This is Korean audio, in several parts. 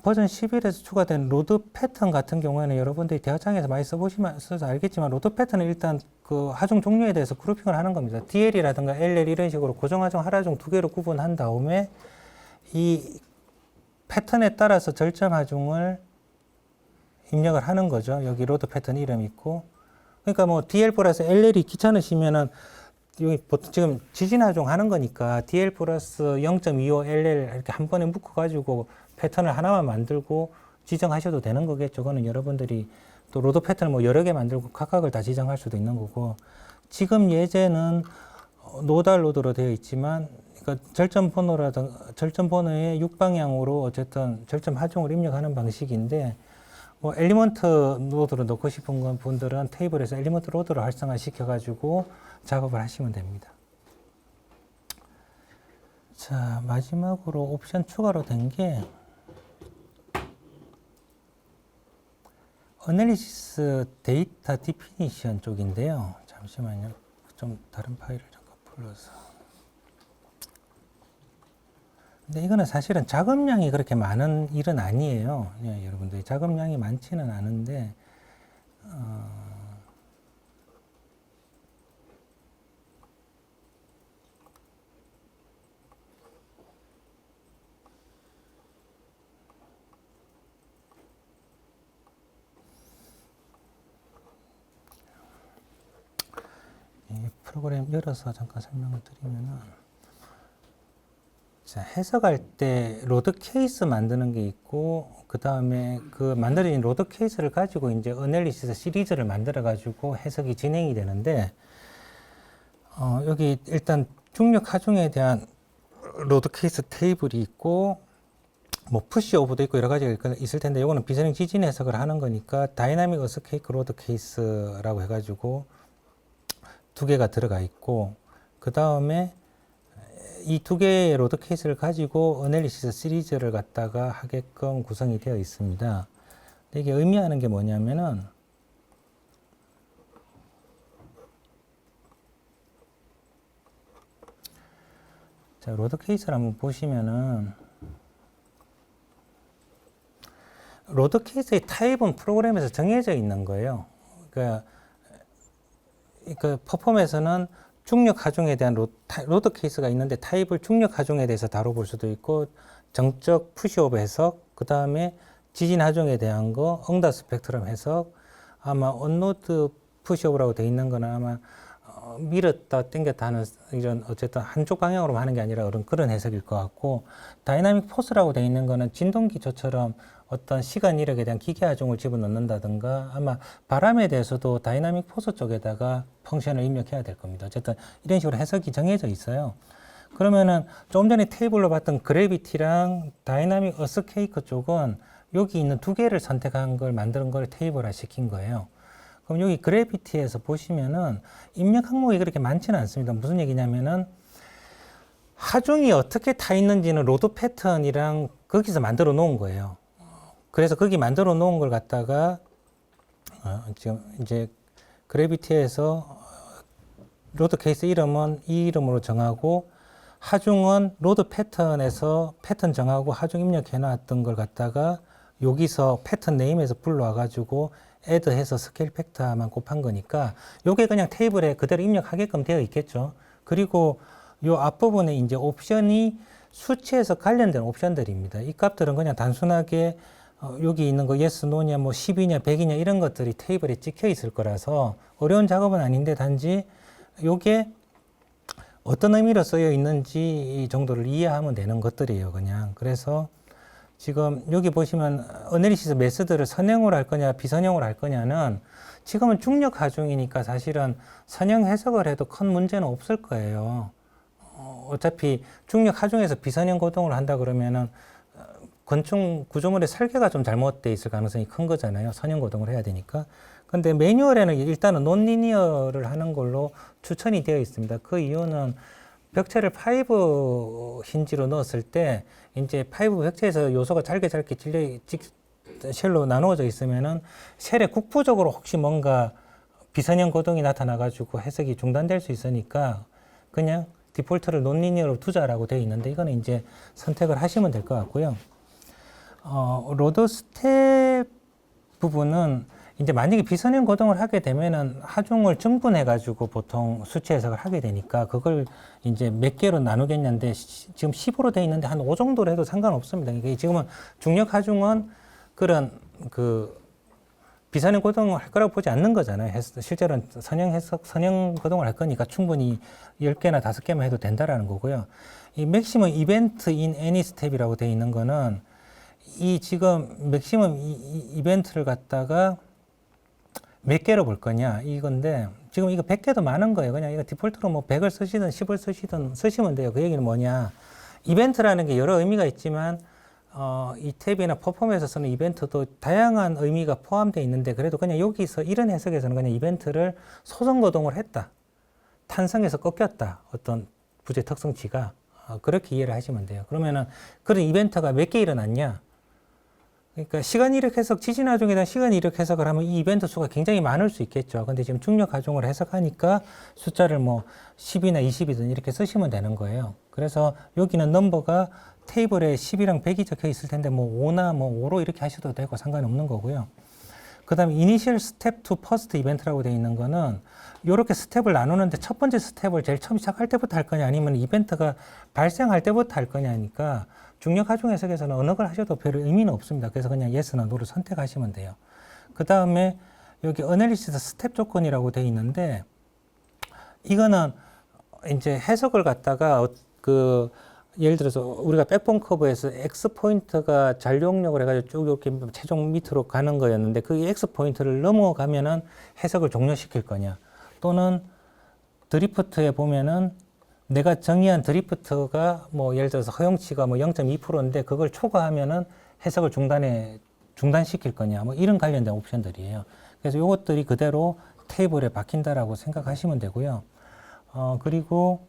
버전 11에서 추가된 로드 패턴 같은 경우에는 여러분들이 대화창에서 많이 써서 알겠지만 로드 패턴은 일단 그 하중 종류에 대해서 그룹핑을 하는 겁니다. DL이라든가 LL 이런 식으로 고정하중, 하라중 두 개로 구분한 다음에 이 패턴에 따라서 절정 하중을 입력을 하는 거죠. 여기 로드 패턴 이름 있고. 그러니까 뭐 DL 플러스 LL이 귀찮으시면은 여기 보통 지금 지진 하중 하는 거니까 DL 플러스 0.25 LL 이렇게 한 번에 묶어가지고 패턴을 하나만 만들고 지정하셔도 되는 거겠죠. 그거는 여러분들이 또 로드 패턴을 뭐 여러 개 만들고 각각을 다 지정할 수도 있는 거고, 지금 예제는 노달 로드로 되어 있지만 그러니까 절점 번호의 6방향으로 어쨌든 절점 하중을 입력하는 방식인데, 뭐 엘리먼트 로드로 넣고 싶은 분들은 테이블에서 엘리먼트 로드로 활성화 시켜가지고 작업을 하시면 됩니다. 자, 마지막으로 옵션 추가로 된 게 어널리시스 데이터 디피니션 쪽인데요. 잠시만요. 좀 다른 파일을 잠깐 불러서. 근데 이거는 사실은 작업량이 그렇게 많은 일은 아니에요. 예, 여러분들 작업량이 많지는 않은데 이 프로그램 열어서 잠깐 설명을 드리면은, 자, 해석할 때 로드 케이스 만드는 게 있고, 그 다음에 그 만들어진 로드 케이스를 가지고 이제 어널리시스 시리즈를 만들어 가지고 해석이 진행이 되는데, 여기 일단 중력 하중에 대한 로드 케이스 테이블이 있고, 뭐 푸시 오브도 있고 여러 가지가 있을 텐데, 이거는 비선형 지진 해석을 하는 거니까 다이나믹 어스케이크 로드 케이스라고 해가지고 두 개가 들어가 있고, 그 다음에 이 두 개의 로드 케이스를 가지고 어널리시스 시리즈를 갖다가 하게끔 구성이 되어 있습니다. 근데 이게 의미하는 게 뭐냐면은, 자, 로드 케이스를 한번 보시면은, 로드 케이스의 타입은 프로그램에서 정해져 있는 거예요. 그러니까 퍼폼에서는 중력 하중에 대한 로드 케이스가 있는데, 타입을 중력 하중에 대해서 다뤄볼 수도 있고, 정적 푸시오브 해석, 그 다음에 지진 하중에 대한 거, 응답 스펙트럼 해석, 아마 온로드 푸시오브라고 되어 있는 거는 아마 밀었다 당겼다 하는 이런 어쨌든 한쪽 방향으로 하는 게 아니라 그런 해석일 것 같고, 다이나믹 포스라고 되어 있는 거는 진동기초처럼 어떤 시간 이력에 대한 기계 하중을 집어넣는다든가, 아마 바람에 대해서도 다이나믹 포스 쪽에다가 펑션을 입력해야 될 겁니다. 어쨌든 이런 식으로 해석이 정해져 있어요. 그러면은 조금 전에 테이블로 봤던 그래비티랑 다이나믹 어스케이크 쪽은 여기 있는 두 개를 선택한 걸 만드는 걸 테이블화 시킨 거예요. 그럼 여기 그래비티에서 보시면은 입력 항목이 그렇게 많지는 않습니다. 무슨 얘기냐면은 하중이 어떻게 타 있는지는 로드 패턴이랑 거기서 만들어 놓은 거예요. 그래서 거기 만들어 놓은 걸 갖다가 지금 이제 그래비티에서 로드 케이스 이름은 이 이름으로 정하고, 하중은 로드 패턴에서 패턴 정하고 하중 입력해 놨던 걸 갖다가 여기서 패턴 네임에서 불러와 가지고 애드해서 스케일 팩터만 곱한 거니까 요게 그냥 테이블에 그대로 입력하게끔 되어 있겠죠. 그리고 요 앞부분에 이제 옵션이 수치에서 관련된 옵션들입니다. 이 값들은 그냥 단순하게 여기 있는 거 yes, no냐, 뭐 10이냐, 100이냐 이런 것들이 테이블에 찍혀 있을 거라서 어려운 작업은 아닌데, 단지 요게 어떤 의미로 쓰여 있는지 이 정도를 이해하면 되는 것들이에요, 그냥. 그래서 지금 여기 보시면 어널리시스 메서드를 선형으로 할 거냐 비선형으로 할 거냐는, 지금은 중력 하중이니까 사실은 선형 해석을 해도 큰 문제는 없을 거예요. 어차피 중력 하중에서 비선형 고동을 한다 그러면은 건축 구조물의 설계가 좀 잘못되어 있을 가능성이 큰 거잖아요. 선형 고동을 해야 되니까. 근데 매뉴얼에는 일단은 논리니어를 하는 걸로 추천이 되어 있습니다. 그 이유는 벽체를 파이브 힌지로 넣었을 때 이제 파이브 벽체에서 요소가 잘게 쉘로 나누어져 있으면은 쉘에 국부적으로 혹시 뭔가 비선형 고동이 나타나 가지고 해석이 중단될 수 있으니까 그냥 디폴트를 논리니어로 두자라고 되어 있는데, 이거는 이제 선택을 하시면 될 것 같고요. 로드 스텝 부분은 이제 만약에 비선형 고동을 하게 되면은 하중을 증분해가지고 보통 수치 해석을 하게 되니까 그걸 이제 몇 개로 나누겠냐는데 지금 15로 돼 있는데 한 5 정도로 해도 상관없습니다. 이게 지금은 중력 하중은 그런 그 비선형 고동을 할 거라고 보지 않는 거잖아요. 실제로는 선형 고동을 할 거니까 충분히 10개나 5개만 해도 된다라는 거고요. 이 맥시멈 이벤트 인 애니 스텝이라고 돼 있는 거는 이 지금 맥시멈 이벤트를 갖다가 몇 개로 볼 거냐 이건데 지금 이거 100개도 많은 거예요. 그냥 이거 디폴트로 뭐 100을 쓰시든 10을 쓰시든 쓰시면 돼요. 그 얘기는 뭐냐. 이벤트라는 게 여러 의미가 있지만 이 탭이나 퍼폼에서 쓰는 이벤트도 다양한 의미가 포함되어 있는데 그래도 그냥 여기서 이런 해석에서는 그냥 이벤트를 소선거동을 했다. 탄성에서 꺾였다. 어떤 부재 특성치가 그렇게 이해를 하시면 돼요. 그러면은 그런 이벤트가 몇 개 일어났냐? 그러니까 시간 이력 해석, 지진 하중에 대한 시간 이력 해석을 하면 이 이벤트 수가 굉장히 많을 수 있겠죠. 근데 지금 중력 하중을 해석하니까 숫자를 뭐 10이나 20이든 이렇게 쓰시면 되는 거예요. 그래서 여기는 넘버가 테이블에 10이랑 100이 적혀 있을 텐데 뭐 5나 뭐 5로 이렇게 하셔도 되고 상관없는 거고요. 그 다음에 이니셜 스텝 투 퍼스트 이벤트라고 되어 있는 거는 이렇게 스텝을 나누는데 첫 번째 스텝을 제일 처음 시작할 때부터 할 거냐 아니면 이벤트가 발생할 때부터 할 거냐니까 중력 하중 해석에서는 어느 걸 하셔도 별 의미는 없습니다. 그래서 그냥 yes나 no를 선택하시면 돼요. 그 다음에 여기 어널리시스 스텝 조건이라고 되어 있는데 이거는 이제 해석을 갖다가 그 예를 들어서 우리가 백본 커브에서 X 포인트가 잔류력을 해가지고 쭉 이렇게 최종 밑으로 가는 거였는데 그 X 포인트를 넘어가면은 해석을 종료시킬 거냐 또는 드리프트에 보면은 내가 정의한 드리프트가 뭐 예를 들어서 허용치가 뭐 0.2%인데 그걸 초과하면은 해석을 중단시킬 거냐 뭐 이런 관련된 옵션들이에요. 그래서 이것들이 그대로 테이블에 박힌다라고 생각하시면 되고요. 그리고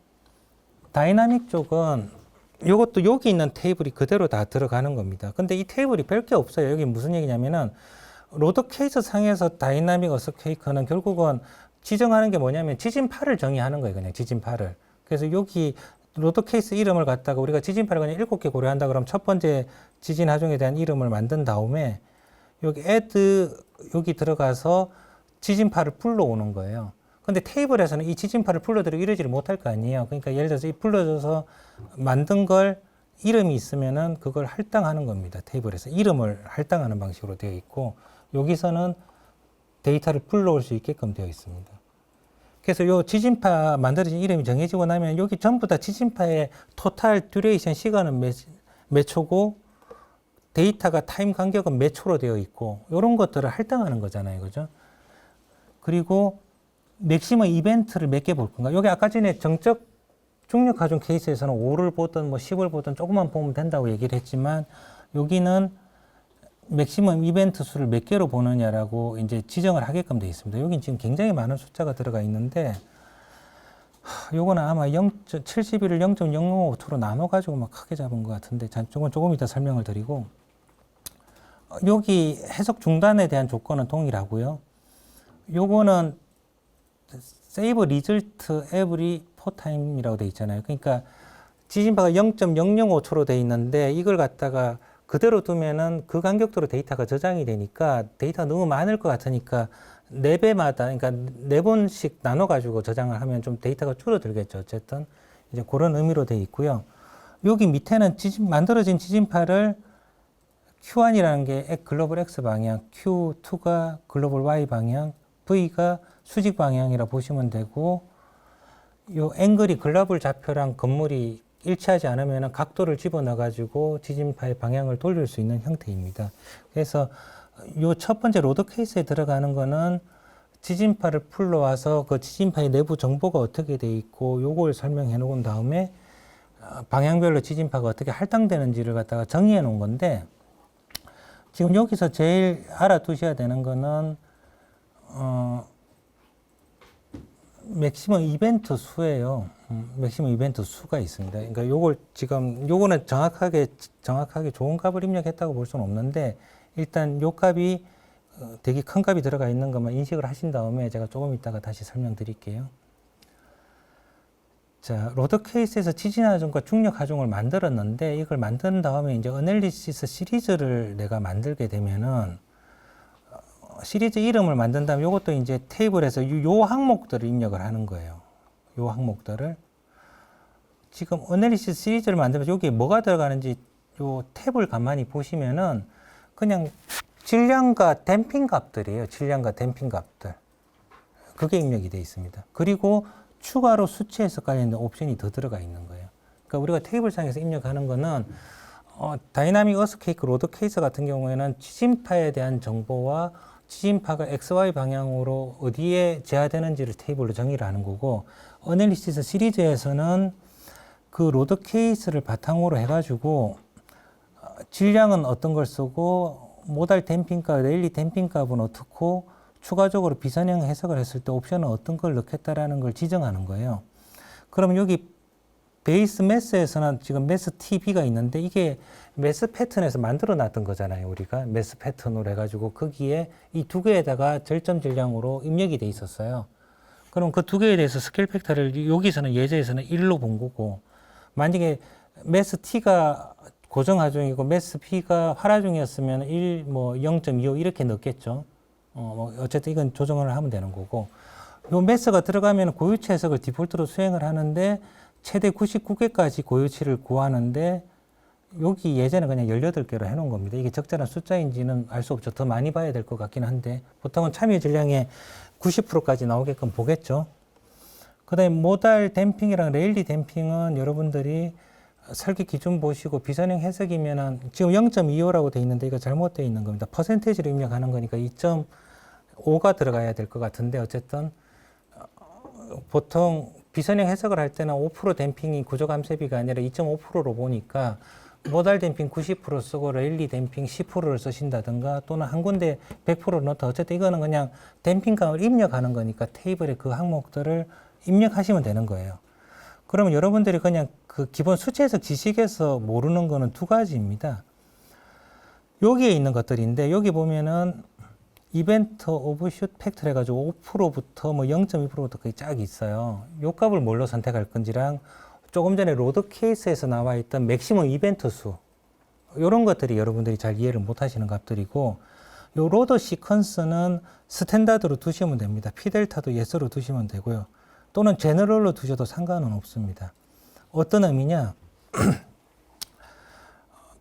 다이나믹 쪽은 이것도 여기 있는 테이블이 그대로 다 들어가는 겁니다. 근데 이 테이블이 별 게 없어요. 여기 무슨 얘기냐면은 로드 케이스 상에서 다이나믹 어스케이커는 결국은 지정하는 게 뭐냐면 지진파를 정의하는 거예요. 그냥 지진파를. 그래서 여기 로드 케이스 이름을 갖다가 우리가 지진파를 그냥 7개 고려한다 그러면 첫 번째 지진 하중에 대한 이름을 만든 다음에 여기 add 여기 들어가서 지진파를 불러오는 거예요. 근데 테이블에서는 이 지진파를 불러들이고 이러지를 못할 거 아니에요. 그러니까 예를 들어서 이 불러줘서 만든 걸 이름이 있으면은 그걸 할당하는 겁니다. 테이블에서 이름을 할당하는 방식으로 되어 있고 여기서는 데이터를 불러올 수 있게끔 되어 있습니다. 그래서 요 지진파 만들어진 이름이 정해지고 나면 여기 전부 다 지진파의 토탈 듀레이션 시간은 몇 초고 데이터가 타임 간격은 몇 초로 되어 있고 이런 것들을 할당하는 거잖아요. 그죠? 그리고 맥시멈 이벤트를 몇 개 볼 건가? 여기 아까 전에 정적 중력 하중 케이스에서는 5를 보든 뭐 10을 보든 조금만 보면 된다고 얘기를 했지만 여기는 맥시멈 이벤트 수를 몇 개로 보느냐라고 이제 지정을 하게끔 되어 있습니다. 여긴 지금 굉장히 많은 숫자가 들어가 있는데 요거는 아마 71을 0.005초로 나눠가지고 막 크게 잡은 것 같은데 조금 이따 설명을 드리고 여기 해석 중단에 대한 조건은 동일하고요. 요거는 save result every for time이라고 되어 있잖아요. 그러니까 지진파가 0.005초로 되어 있는데 이걸 갖다가 그대로 두면은 그 간격도로 데이터가 저장이 되니까 데이터가 너무 많을 것 같으니까 4배마다 그러니까 4번씩 나눠 가지고 저장을 하면 좀 데이터가 줄어들겠죠. 어쨌든 이제 그런 의미로 되어 있고요. 여기 밑에는 만들어진 지진파를 Q1이라는 게 글로벌 X 방향, Q2가 글로벌 Y 방향, V가 수직 방향이라 보시면 되고 요 앵글이 글로벌 좌표랑 건물이 일치하지 않으면 각도를 집어넣어 가지고 지진파의 방향을 돌릴 수 있는 형태입니다. 그래서 요 첫 번째 로드 케이스에 들어가는 거는 지진파를 풀러와서 그 지진파의 내부 정보가 어떻게 돼 있고 요걸 설명해 놓은 다음에 방향별로 지진파가 어떻게 할당되는지를 갖다가 정의해 놓은 건데 지금 여기서 제일 알아두셔야 되는 거는 맥시멈 이벤트 수예요. 맥시멈 이벤트 수가 있습니다. 그러니까 요걸 지금 요거는 정확하게 좋은 값을 입력했다고 볼 수는 없는데 일단 요 값이 되게 큰 값이 들어가 있는 것만 인식을 하신 다음에 제가 조금 이따가 다시 설명드릴게요. 자, 로드 케이스에서 지진 하중과 중력 하중을 만들었는데 이걸 만든 다음에 이제 어널리시스 시리즈를 내가 만들게 되면은 시리즈 이름을 만든 다음에 이것도 이제 테이블에서 요 항목들을 입력을 하는 거예요. 요 항목들을 지금 어널리시스 시리즈를 만들면서 여기에 뭐가 들어가는지 요 탭을 가만히 보시면은 그냥 질량과 댐핑 값들이에요. 질량과 댐핑 값들. 그게 입력이 되어 있습니다. 그리고 추가로 수치 해석 관련된 옵션이 더 들어가 있는 거예요. 그러니까 우리가 테이블상에서 입력하는 거는 다이나믹 어스케이크 로드 케이스 같은 경우에는 지진파에 대한 정보와 지진파가 XY 방향으로 어디에 제하되는지를 테이블로 정의를 하는 거고, 어널리시스 시리즈에서는 그 로드 케이스를 바탕으로 해가지고 질량은 어떤 걸 쓰고 모달 댐핑값, 레일리 댐핑값은 어떻고 추가적으로 비선형 해석을 했을 때 옵션은 어떤 걸 넣겠다라는 걸 지정하는 거예요. 그러면 여기 베이스 매스에서는 지금 매스 TB가 있는데 이게 매스 패턴에서 만들어 놨던 거잖아요. 우리가 매스 패턴으로 해가지고 거기에 이 두 개에다가 절점 질량으로 입력이 돼 있었어요. 그럼 그 두 개에 대해서 스케일 팩터를 여기서는 예제에서는 1로 본 거고, 만약에 매스 T가 고정 하중이고 매스 B가 활하중이었으면 1, 뭐 0.25 이렇게 넣겠죠. 어쨌든 이건 조정을 하면 되는 거고, 요 매스가 들어가면 고유치 해석을 디폴트로 수행을 하는데 최대 99개까지 고유치를 구하는데 여기 예제는 그냥 18개로 해놓은 겁니다. 이게 적절한 숫자인지는 알 수 없죠. 더 많이 봐야 될 것 같긴 한데 보통은 참여 질량의 90%까지 나오게끔 보겠죠. 그 다음에 모달 댐핑이랑 레일리 댐핑은 여러분들이 설계 기준 보시고 비선형 해석이면은 지금 0.25라고 돼 있는데 이거 잘못되어 있는 겁니다. 퍼센테이지로 입력하는 거니까 2.5가 들어가야 될 것 같은데, 어쨌든 보통 비선형 해석을 할 때는 5% 댐핑이 구조 감쇄비가 아니라 2.5%로 보니까 모달 댐핑 90% 쓰고 레일리 댐핑 10%를 쓰신다든가 또는 한 군데 100%를 넣다. 어쨌든 이거는 그냥 댐핑감을 입력하는 거니까 테이블에 그 항목들을 입력하시면 되는 거예요. 그러면 여러분들이 그냥 그 기본 수치 해석 지식에서 모르는 거는 두 가지입니다. 여기에 있는 것들인데 여기 보면은 이벤트 오버슛 팩터 해가지고 5%부터 뭐 0.2%부터 쫙 있어요. 요 값을 뭘로 선택할 건지랑 조금 전에 로드 케이스에서 나와 있던 맥시멈 이벤트 수, 이런 것들이 여러분들이 잘 이해를 못 하시는 값들이고, 요 로드 시퀀스는 스탠다드로 두시면 됩니다. P델타도 예스로 두시면 되고요. 또는 제너럴로 두셔도 상관은 없습니다. 어떤 의미냐?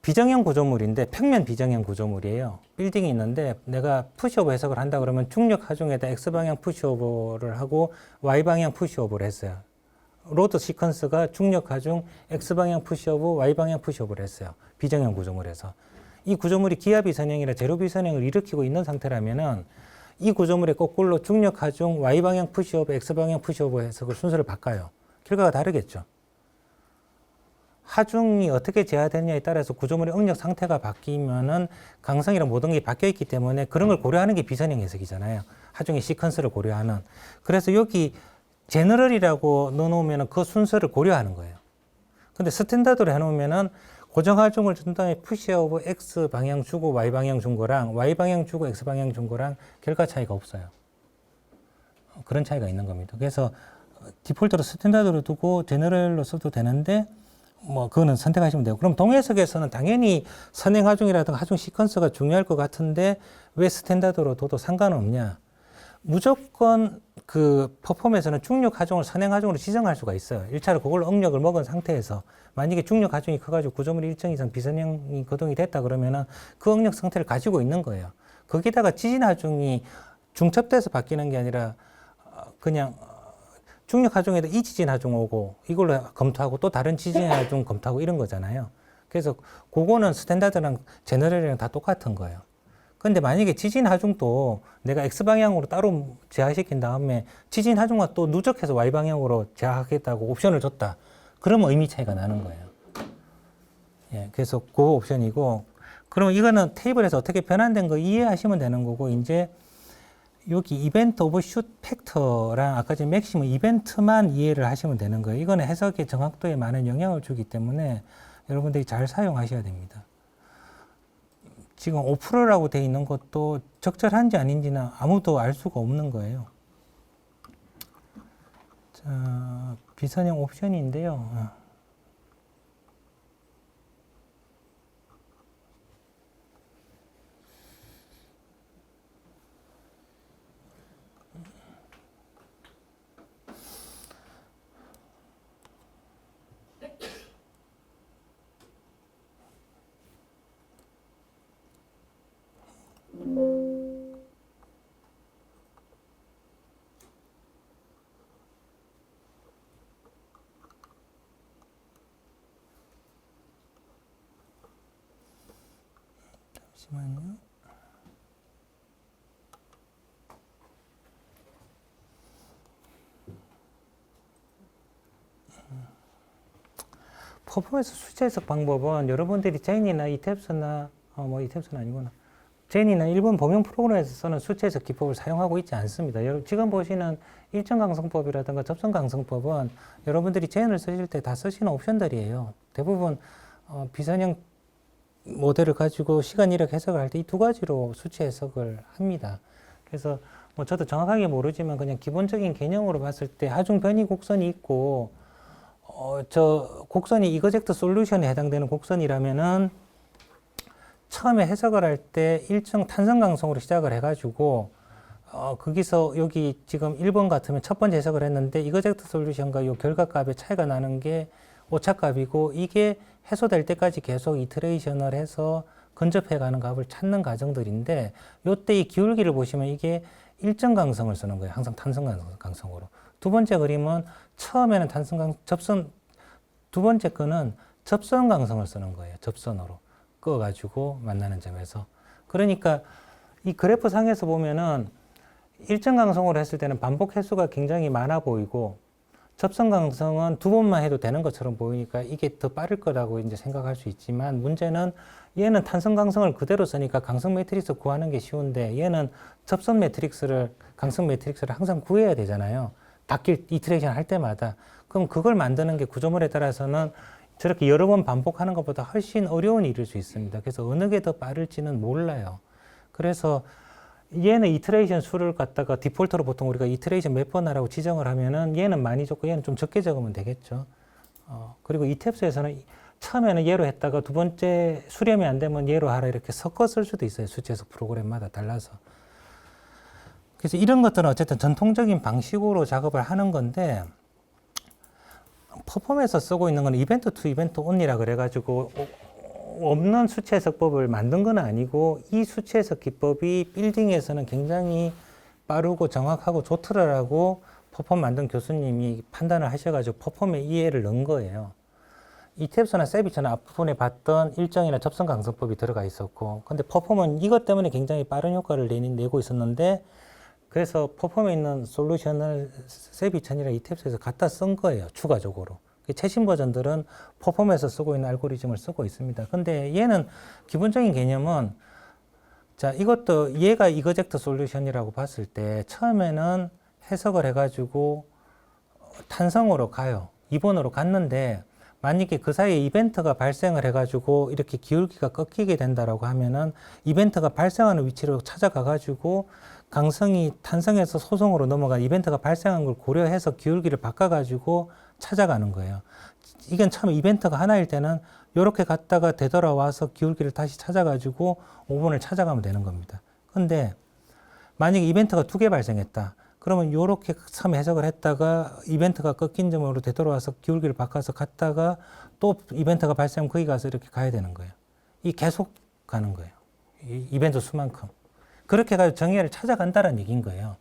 비정형 구조물인데 평면 비정형 구조물이에요. 빌딩이 있는데 내가 푸시오버 해석을 한다 그러면 중력 하중에다 X방향 푸시오버를 하고 Y방향 푸시오버를 했어요. 로드 시퀀스가 중력 하중 X방향 푸시오버, Y방향 푸시오버를 했어요. 비정형 구조물에서. 이 구조물이 기하 비선형이라 제로 비선형을 일으키고 있는 상태라면은 이 구조물의 거꾸로 중력 하중 Y방향 푸시오버, X방향 푸시오버 해석을 순서를 바꿔요. 결과가 다르겠죠. 하중이 어떻게 제하되느냐에 따라서 구조물의 응력 상태가 바뀌면은 강성이랑 모든 게 바뀌어 있기 때문에 그런 걸 고려하는 게 비선형 해석이잖아요. 하중의 시퀀스를 고려하는. 그래서 여기 제너럴이라고 넣어놓으면 그 순서를 고려하는 거예요. 근데 스탠다드로 해놓으면은 고정 하중을 준 다음에 푸시오버 X 방향 주고 Y 방향 준 거랑 Y 방향 주고 X 방향 준 거랑 결과 차이가 없어요. 그런 차이가 있는 겁니다. 그래서 디폴트로 스탠다드로 두고 제너럴로 써도 되는데 뭐 그거는 선택하시면 되고, 그럼 동해석에서는 당연히 선행 하중이라든가 하중 시퀀스가 중요할 것 같은데 왜 스탠다드로 둬도 상관없냐? 무조건 그 퍼폼에서는 중력 하중을 선행 하중으로 지정할 수가 있어요. 1차로 그걸로 응력을 먹은 상태에서 만약에 중력 하중이 커가지고 구조물이 일정 이상 비선형이 거동이 됐다 그러면은 그 응력 상태를 가지고 있는 거예요. 거기다가 지진 하중이 중첩돼서 바뀌는 게 아니라 그냥 중력 하중에도 이 지진 하중 오고 이걸로 검토하고 또 다른 지진 하중 검토하고 이런 거잖아요. 그래서 그거는 스탠다드랑 제너럴이랑 다 똑같은 거예요. 근데 만약에 지진 하중도 내가 X방향으로 따로 제하시킨 다음에 지진 하중과 또 누적해서 Y방향으로 제하하겠다고 옵션을 줬다. 그러면 의미 차이가 나는 거예요. 예, 그래서 그 옵션이고, 그럼 이거는 테이블에서 어떻게 변환된 거 이해하시면 되는 거고, 이제 여기 이벤트 오버슛 팩터랑 아까 전에 맥시멈 이벤트만 이해를 하시면 되는 거예요. 이거는 해석의 정확도에 많은 영향을 주기 때문에 여러분들이 잘 사용하셔야 됩니다. 지금 5%라고 돼 있는 것도 적절한지 아닌지는 아무도 알 수가 없는 거예요. 자, 비선형 옵션인데요. 잠시만요. 퍼포먼스 수치 해석 방법은 여러분들이 제니나 이탭스나 이탭스는 아니구나. 제니나 일본 범용 프로그램에서는 수치 해석 기법을 사용하고 있지 않습니다. 지금 보시는 일정 강성법이라든가 접선 강성법은 여러분들이 제니를 쓰실 때 다 쓰시는 옵션들이에요. 대부분 비선형 모델을 가지고 시간 이력 해석을 할 때 이 두 가지로 수치 해석을 합니다. 그래서 뭐 저도 정확하게 모르지만 그냥 기본적인 개념으로 봤을 때 하중 변이 곡선이 있고 저 곡선이 이거젝트 솔루션에 해당되는 곡선이라면은 처음에 해석을 할 때 일정 탄성 강성으로 시작을 해가지고 거기서 여기 지금 1번 같으면 첫 번째 해석을 했는데 이거젝트 솔루션과 요 결과값의 차이가 나는 게 오차값이고 이게 해소될 때까지 계속 이터레이션을 해서 근접해 가는 값을 찾는 과정들인데 요때 이 기울기를 보시면 이게 일정 강성을 쓰는 거예요. 항상 탄성 강성으로. 두 번째 그림은 처음에는 두 번째 거는 접선 강성을 쓰는 거예요. 접선으로 끄어가지고 만나는 점에서. 그러니까 이 그래프 상에서 보면은 일정 강성으로 했을 때는 반복 횟수가 굉장히 많아 보이고 접선 강성은 두 번만 해도 되는 것처럼 보이니까 이게 더 빠를 거라고 이제 생각할 수 있지만 문제는 얘는 탄성 강성을 그대로 쓰니까 강성 매트릭스 구하는 게 쉬운데 얘는 접선 매트릭스를 강성 매트릭스를 항상 구해야 되잖아요. 바뀔 이터레이션 할 때마다. 그럼 그걸 만드는 게 구조물에 따라서는 저렇게 여러 번 반복하는 것보다 훨씬 어려운 일일 수 있습니다. 그래서 어느 게 더 빠를지는 몰라요. 그래서 얘는 이터레이션 수를 갖다가 디폴트로 보통 우리가 이터레이션 몇 번 하라고 지정을 하면은 얘는 많이 적고 얘는 좀 적게 적으면 되겠죠. 그리고 이탭스에서는 처음에는 얘로 했다가 두 번째 수렴이 안 되면 얘로 하라 이렇게 섞어 쓸 수도 있어요. 수치 해석 프로그램마다 달라서. 그래서 이런 것들은 어쨌든 전통적인 방식으로 작업을 하는 건데 퍼폼에서 쓰고 있는 건 이벤트 투 이벤트 온리라 그래가지고 없는 수치 해석법을 만든 건 아니고 이 수치 해석 기법이 빌딩에서는 굉장히 빠르고 정확하고 좋더라라고 퍼폼 만든 교수님이 판단을 하셔가지고 퍼폼에 이해를 넣은 거예요. 이탭스나 세비처는 앞부분에 봤던 일정이나 접선 강성법이 들어가 있었고 근데 퍼폼은 이것 때문에 굉장히 빠른 효과를 내고 있었는데 그래서 퍼폼에 있는 솔루션을 세비천이랑 이탭스에서 갖다 쓴 거예요. 추가적으로. 최신 버전들은 퍼폼에서 쓰고 있는 알고리즘을 쓰고 있습니다. 근데 얘는 기본적인 개념은 자 이것도 얘가 이거젝트 솔루션이라고 봤을 때 처음에는 해석을 해가지고 탄성으로 가요. 2번으로 갔는데 만약에 그 사이에 이벤트가 발생을 해가지고 이렇게 기울기가 꺾이게 된다라고 하면은 이벤트가 발생하는 위치로 찾아가가지고 강성이 탄성에서 소성으로 넘어가 이벤트가 발생한 걸 고려해서 기울기를 바꿔가지고 찾아가는 거예요. 이건 처음 이벤트가 하나일 때는 이렇게 갔다가 되돌아와서 기울기를 다시 찾아가지고 5번을 찾아가면 되는 겁니다. 근데 만약에 이벤트가 2개 발생했다. 그러면 이렇게 처음 해석을 했다가 이벤트가 꺾인 점으로 되돌아와서 기울기를 바꿔서 갔다가 또 이벤트가 발생하면 거기 가서 이렇게 가야 되는 거예요. 이 계속 가는 거예요. 이 이벤트 수만큼. 그렇게 가지고 정의를 찾아간다는 얘기인 거예요.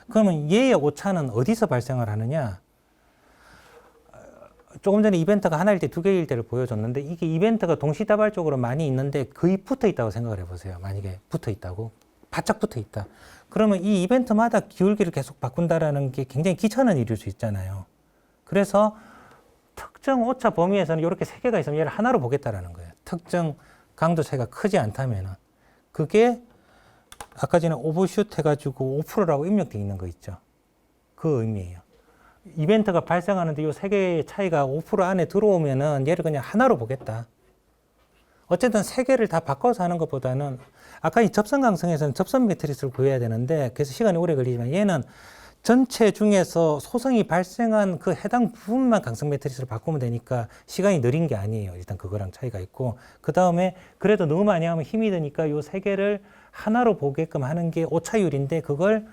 그러면 얘의 오차는 어디서 발생을 하느냐? 조금 전에 이벤트가 하나일 때 2개일 때를 보여줬는데 이게 이벤트가 동시다발적으로 많이 있는데 거의 붙어 있다고 생각을 해보세요. 만약에 붙어 있다고. 바짝 붙어 있다. 그러면 이 이벤트마다 기울기를 계속 바꾼다라는 게 굉장히 귀찮은 일일 수 있잖아요. 그래서 특정 오차 범위에서는 이렇게 3개가 있으면 얘를 하나로 보겠다라는 거예요. 특정 강도 차이가 크지 않다면은. 그게 아까 전에 오버슛 해가지고 5%라고 입력되어 있는 거 있죠. 그 의미예요. 이벤트가 발생하는데 이 3개의 차이가 5% 안에 들어오면은 얘를 그냥 하나로 보겠다. 어쨌든 3개를 다 바꿔서 하는 것보다는 아까 이 접선 강성에서는 접선 매트리스를 구해야 되는데 그래서 시간이 오래 걸리지만 얘는 전체 중에서 소성이 발생한 그 해당 부분만 강성 매트리스로 바꾸면 되니까 시간이 느린 게 아니에요. 일단 그거랑 차이가 있고, 그 다음에 그래도 너무 많이 하면 힘이 드니까 요 세 개를 하나로 보게끔 하는 게 오차율인데, 그걸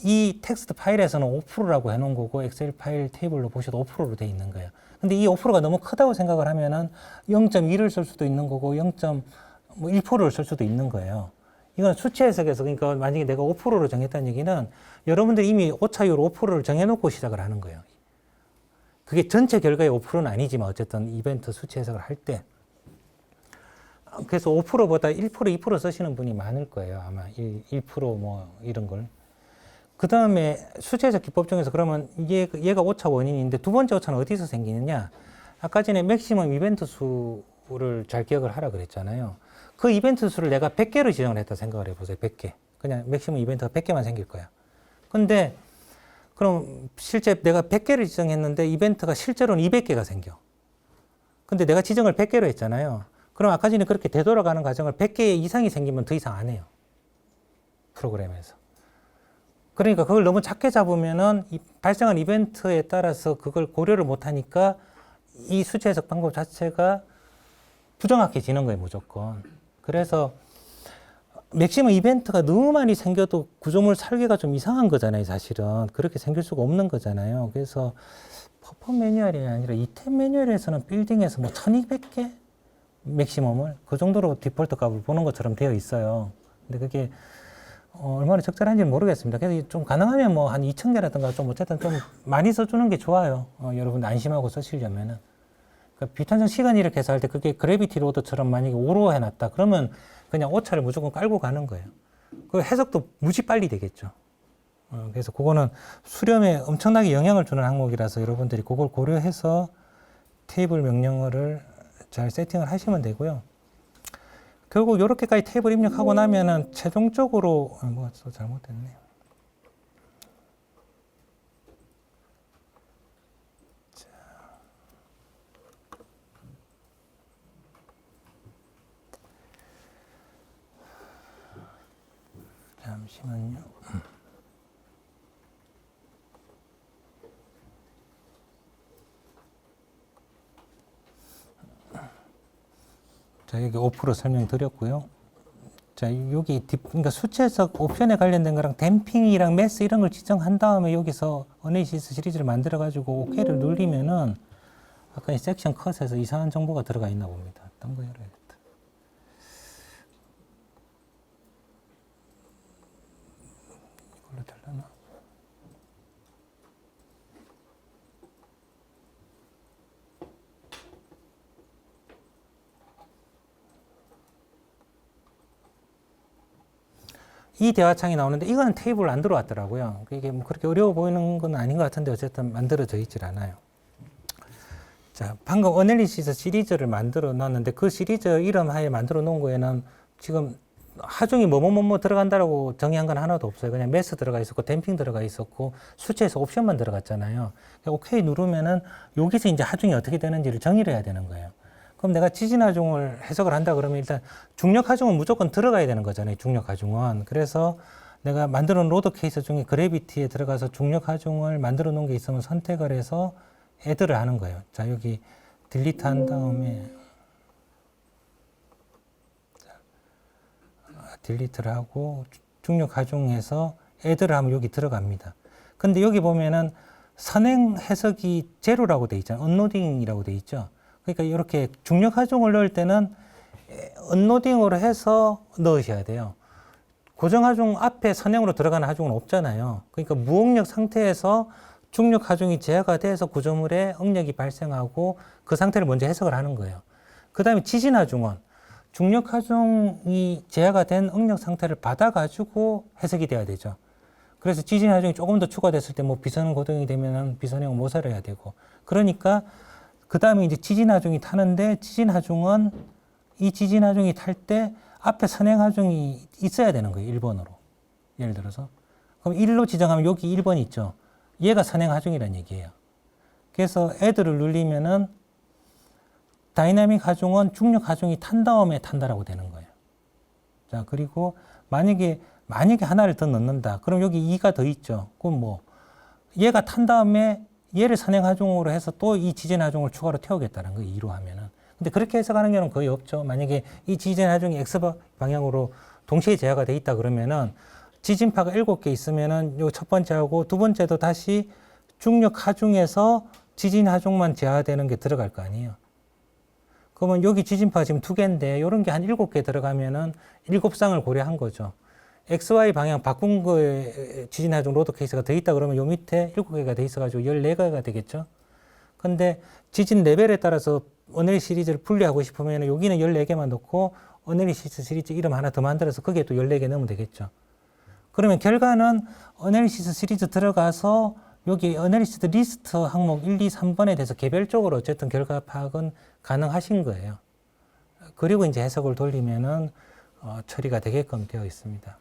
이 텍스트 파일에서는 5%라고 해놓은 거고 엑셀 파일 테이블로 보셔도 5%로 돼 있는 거예요. 근데 이 5%가 너무 크다고 생각을 하면은 0.1을 쓸 수도 있는 거고 0.1%를 쓸 수도 있는 거예요. 이건 수치 해석에서, 그러니까 만약에 내가 5%로 정했다는 얘기는 여러분들이 이미 오차율 5%를 정해놓고 시작을 하는 거예요. 그게 전체 결과의 5%는 아니지만 어쨌든 이벤트 수치 해석을 할 때. 그래서 5%보다 1%, 2% 쓰시는 분이 많을 거예요. 아마 1%뭐 이런 걸. 그 다음에 수치 해석 기법 중에서 그러면 얘가 오차 원인인데 두 번째 오차는 어디서 생기느냐? 아까 전에 맥시멈 이벤트 수를 잘 기억을 하라 그랬잖아요. 그 이벤트 수를 내가 100개로 지정을 했다 생각을 해보세요. 100개. 그냥 맥시멈 이벤트가 100개만 생길 거야. 근데 그럼 실제 내가 100개를 지정했는데 이벤트가 실제로는 200개가 생겨. 근데 내가 지정을 100개로 했잖아요. 그럼 아까 전에 그렇게 되돌아가는 과정을 100개 이상이 생기면 더 이상 안 해요. 프로그램에서. 그러니까 그걸 너무 작게 잡으면은 발생한 이벤트에 따라서 그걸 고려를 못 하니까 이 수치 해석 방법 자체가 부정확해지는 거예요, 무조건. 그래서 맥시멈 이벤트가 너무 많이 생겨도 구조물 설계가 좀 이상한 거잖아요, 사실은. 그렇게 생길 수가 없는 거잖아요. 그래서 퍼포 매뉴얼이 아니라 이템 매뉴얼에서는 빌딩에서 뭐 1200개 맥시멈을 그 정도로 디폴트 값을 보는 것처럼 되어 있어요. 근데 그게 얼마나 적절한지는 모르겠습니다. 그래서 좀 가능하면 뭐 한 2000개라든가 좀 어쨌든 좀 많이 써주는 게 좋아요. 여러분 안심하고 쓰시려면은. 그러니까 비탄성 시간 이렇게 해서 할 때 그게 그래비티 로드처럼 만약에 5로 해놨다. 그러면 그냥 오차를 무조건 깔고 가는 거예요. 그 해석도 무지 빨리 되겠죠. 그래서 그거는 수렴에 엄청나게 영향을 주는 항목이라서 여러분들이 그걸 고려해서 테이블 명령어를 잘 세팅을 하시면 되고요. 결국 이렇게까지 테이블 입력하고 나면은 최종적으로 뭐가 또 잘못됐네요. 자. 잠시만요. 자, 여기 5% 설명드렸고요. 자, 여기 그러니까 수치 해석 옵션에 관련된 거랑 댐핑이랑 매스 이런 걸 지정한 다음에 여기서 어네시스 시리즈를 만들어 가지고 OK를 누르면은 아까 이 섹션 컷에서 이상한 정보가 들어가 있나 봅니다. 어떤 거 열어야겠다. 이걸로 되려나? 이 대화창이 나오는데 이거는 테이블 안 들어왔더라고요. 이게 뭐 그렇게 어려워 보이는 건 아닌 것 같은데 어쨌든 만들어져 있질 않아요. 자, 방금 어널리시스 시리즈를 만들어 놨는데 그 시리즈 이름 하에 만들어 놓은 거에는 지금 하중이 뭐뭐 들어간다라고 정의한 건 하나도 없어요. 그냥 매스 들어가 있었고 댐핑 들어가 있었고 수치에서 옵션만 들어갔잖아요. 오케이 누르면은 여기서 이제 하중이 어떻게 되는지를 정의를 해야 되는 거예요. 그럼 내가 지진 하중을 해석을 한다 그러면 일단 중력 하중은 무조건 들어가야 되는 거잖아요. 중력 하중은. 그래서 내가 만들어 놓은 로드 케이스 중에 그래비티에 들어가서 중력 하중을 만들어 놓은 게 있으면 선택을 해서 애드를 하는 거예요. 자, 여기 딜리트 한 다음에 딜리트를 하고 중력 하중에서 애드를 하면 여기 들어갑니다. 근데 여기 보면은 선행 해석이 제로라고 돼 있잖아요. 언로딩이라고 돼 있죠. 그러니까 이렇게 중력 하중을 넣을 때는 언로딩으로 해서 넣으셔야 돼요. 고정 하중 앞에 선행으로 들어가는 하중은 없잖아요. 그러니까 무응력 상태에서 중력 하중이 제어가 돼서 구조물에 응력이 발생하고 그 상태를 먼저 해석을 하는 거예요. 그 다음에 지진 하중은 중력 하중이 제어가 된 응력 상태를 받아가지고 해석이 돼야 되죠. 그래서 지진 하중이 조금 더 추가됐을 때 뭐 비선형 고동이 되면은 비선형 모사를 해야 되고. 그러니까 그 다음에 이제 지진 하중이 타는데 지진 하중은 이 지진 하중이 탈 때 앞에 선행 하중이 있어야 되는 거예요. 1번으로. 예를 들어서. 그럼 1로 지정하면 여기 1번 있죠. 얘가 선행 하중이라는 얘기예요. 그래서 애들을 눌리면은 다이나믹 하중은 중력 하중이 탄 다음에 탄다라고 되는 거예요. 자, 그리고 만약에 하나를 더 넣는다. 그럼 여기 2가 더 있죠. 그럼 뭐 얘가 탄 다음에 얘를 선행하중으로 해서 또 이 지진하중을 추가로 태우겠다는 거예요. 2로 하면은. 근데 그렇게 해석하는 경우는 거의 없죠. 만약에 이 지진하중이 X 방향으로 동시에 제어가 돼 있다 그러면은 지진파가 7개 있으면은 요 첫 번째하고 두 번째도 다시 중력 하중에서 지진 하중만 제어되는 게 들어갈 거 아니에요. 그러면 여기 지진파가 지금 2개인데 이런 게 한 7개 들어가면은 7쌍을 고려한 거죠. XY 방향 바꾼 거에 지진 하중 로드 케이스가 돼 있다 그러면 요 밑에 7개가 돼 있어가지고 14개가 되겠죠. 근데 지진 레벨에 따라서 어넬 시리즈를 분리하고 싶으면 여기는 14개만 넣고 어넬리시스 시리즈 이름 하나 더 만들어서 거기에 또 14개 넣으면 되겠죠. 그러면 결과는 어넬리시스 시리즈 들어가서 여기 어넬리시스 리스트 항목 1, 2, 3번에 대해서 개별적으로 어쨌든 결과 파악은 가능하신 거예요. 그리고 이제 해석을 돌리면은 처리가 되게끔 되어 있습니다.